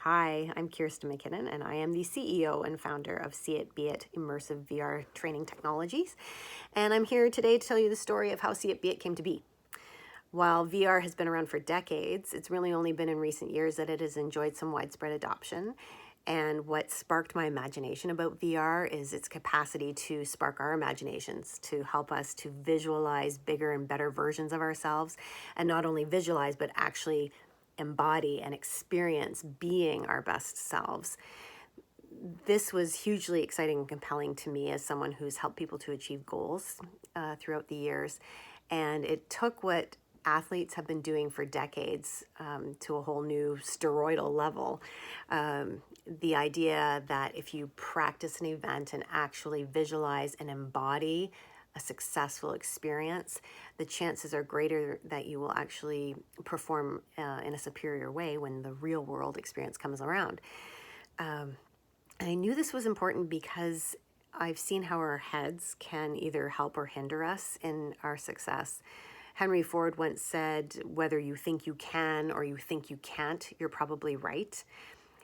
Hi, I'm Kirsten McKinnon, and I am the CEO and founder of See It, Be It Immersive VR Training Technologies. And I'm here today to tell you the story of how See It, Be It came to be. While VR has been around for decades, it's really only been in recent years that it has enjoyed some widespread adoption. And what sparked my imagination about VR is its capacity to spark our imaginations, to help us to visualize bigger and better versions of ourselves, and not only visualize, but actually embody and experience being our best selves. This was hugely exciting and compelling to me as someone who's helped people to achieve goals throughout the years. And it took what athletes have been doing for decades to a whole new steroidal level. The idea that if you practice an event and actually visualize and embody a successful experience, the chances are greater that you will actually perform in a superior way when the real world experience comes around. And I knew this was important because I've seen how our heads can either help or hinder us in our success. Henry Ford once said, whether you think you can or you think you can't, you're probably right.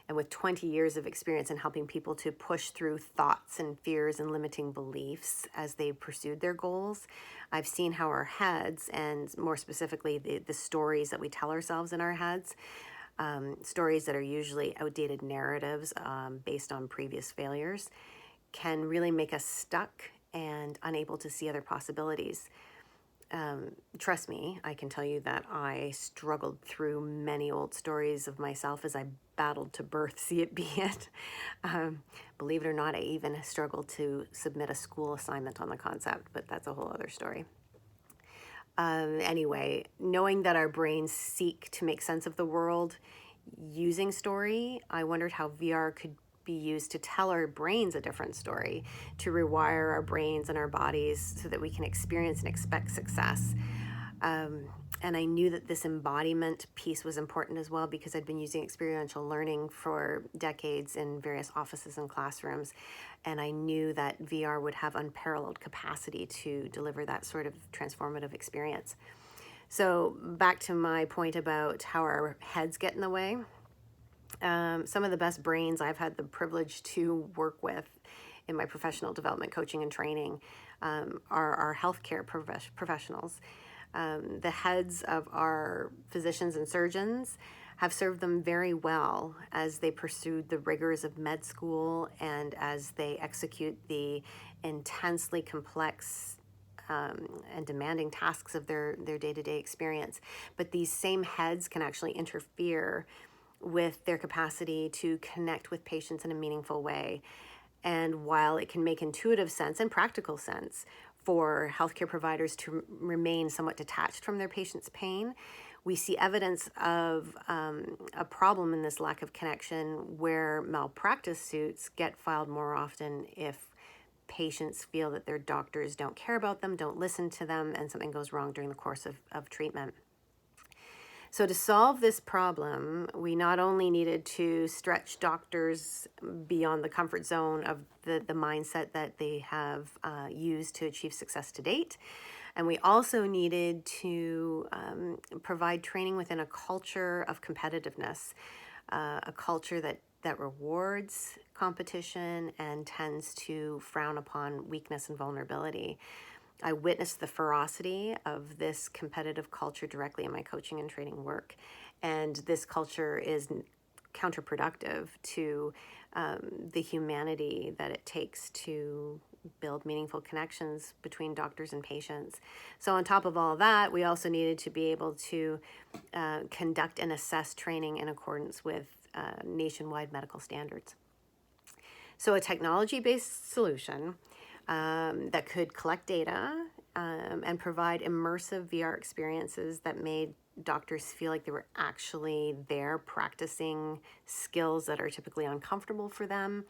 And with 20 years of experience in helping people to push through thoughts and fears and limiting beliefs as they pursued their goals, I've seen how our heads, and more specifically the stories that we tell ourselves in our heads, stories that are usually outdated narratives based on previous failures, can really make us stuck and unable to see other possibilities. Trust me, I can tell you that I struggled through many old stories of myself as I battled to birth See It, Be It. Believe it or not, I even struggled to submit a school assignment on the concept, but that's a whole other story. Anyway, knowing that our brains seek to make sense of the world using story, I wondered how VR could be used to tell our brains a different story, to rewire our brains and our bodies so that we can experience and expect success. And I knew that this embodiment piece was important as well because I'd been using experiential learning for decades in various offices and classrooms. And I knew that VR would have unparalleled capacity to deliver that sort of transformative experience. So back to my point about how our heads get in the way. Some of the best brains I've had the privilege to work with in my professional development, coaching, and training are our healthcare professionals. The heads of our physicians and surgeons have served them very well as they pursued the rigors of med school and as they execute the intensely complex and demanding tasks of their day-to-day experience. But these same heads can actually interfere with their capacity to connect with patients in a meaningful way. And while it can make intuitive sense and practical sense for healthcare providers to remain somewhat detached from their patients' pain, we see evidence of a problem in this lack of connection where malpractice suits get filed more often if patients feel that their doctors don't care about them, don't listen to them, and something goes wrong during the course of treatment. So to solve this problem, we not only needed to stretch doctors beyond the comfort zone of the mindset that they have used to achieve success to date, and we also needed to provide training within a culture of competitiveness, a culture that rewards competition and tends to frown upon weakness and vulnerability. I witnessed the ferocity of this competitive culture directly in my coaching and training work. And this culture is counterproductive to the humanity that it takes to build meaningful connections between doctors and patients. So on top of all of that, we also needed to be able to conduct and assess training in accordance with nationwide medical standards. So a technology-based solution that could collect data and provide immersive VR experiences that made doctors feel like they were actually there practicing skills that are typically uncomfortable for them,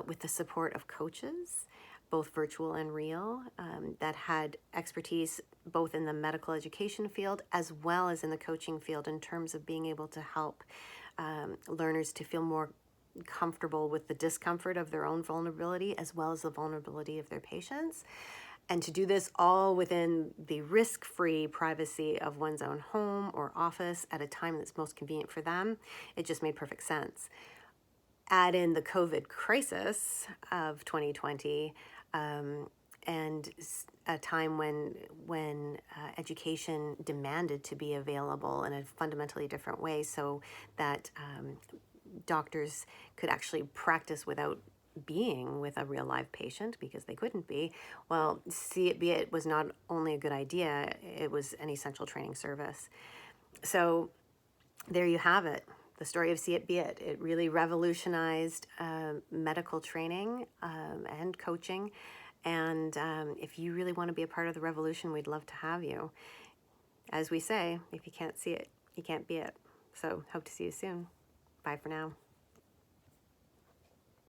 with the support of coaches, both virtual and real, that had expertise both in the medical education field as well as in the coaching field in terms of being able to help learners to feel more comfortable with the discomfort of their own vulnerability as well as the vulnerability of their patients, And to do this all within the risk-free privacy of one's own home or office at a time that's most convenient for them, it just made perfect sense. Add in the COVID crisis of 2020, and a time when education demanded to be available in a fundamentally different way, so that doctors could actually practice without being with a real live patient because they couldn't be. Well, see it be it was not only a good idea, it was an essential training service. So there you have it, the story of See It Be It. It really revolutionized medical training and coaching. And if you really want to be a part of the revolution, we'd love to have you. As we say, if you can't see it, you can't be it. So hope to see you soon. Bye for now.